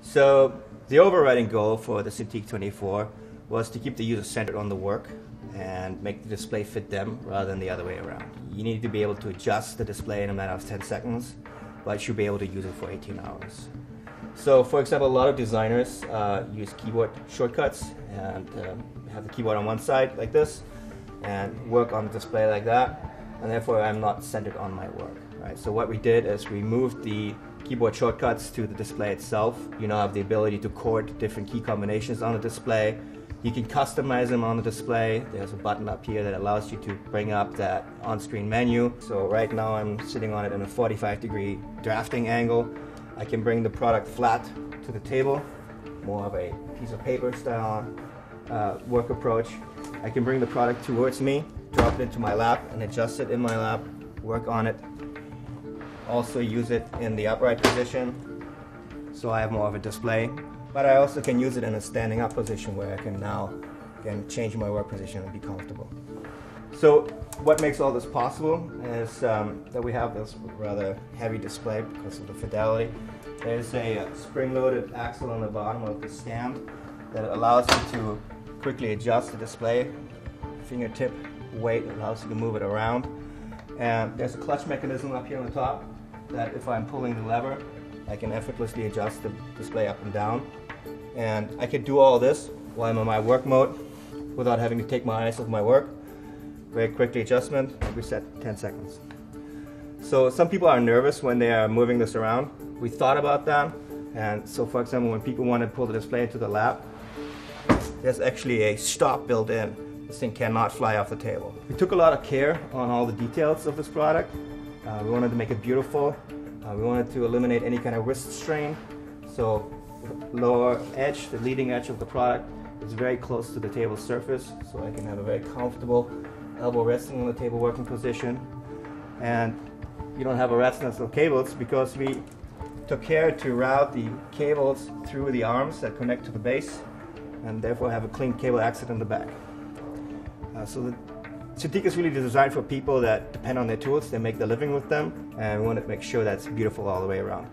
So the overriding goal for the Cintiq 24 was to keep the user centered on the work and make the display fit them rather than the other way around. You need to be able to adjust the display in a matter of 10 seconds, but you should be able to use it for 18 hours. So for example, a lot of designers use keyboard shortcuts and have the keyboard on one side like this and work on the display like that, and therefore I'm not centered on my work. Right? So what we did is we moved the keyboard shortcuts to the display itself. You now have the ability to chord different key combinations on the display. You can customize them on the display. There's a button up here that allows you to bring up that on-screen menu. So right now I'm sitting on it in a 45-degree drafting angle. I can bring the product flat to the table, more of a piece of paper style work approach. I can bring the product towards me, drop it into my lap and adjust it in my lap, work on it. Also use it in the upright position, so I have more of a display. But I also can use it in a standing up position where I can now change my work position and be comfortable. So what makes all this possible is that we have this rather heavy display because of the fidelity. There's a spring-loaded axle on the bottom of the stand that allows you to quickly adjust the display. Fingertip weight allows you to move it around. And there's a clutch mechanism up here on the top that if I'm pulling the lever, I can effortlessly adjust the display up and down. And I can do all this while I'm in my work mode without having to take my eyes off my work. Very quickly adjustment, reset 10 seconds. So some people are nervous when they are moving this around. We thought about that. And so for example, when people want to pull the display into the lap, there's actually a stop built in. This thing cannot fly off the table. We took a lot of care on all the details of this product. We wanted to make it beautiful. We wanted to eliminate any kind of wrist strain. So the lower edge, the leading edge of the product, is very close to the table surface, so I can have a very comfortable elbow resting on the table working position. And you don't have a rat's nest of cables because we took care to route the cables through the arms that connect to the base, and therefore have a clean cable exit in the back. So the Cintiq is really designed for people that depend on their tools, they make their living with them, and we want to make sure that's beautiful all the way around.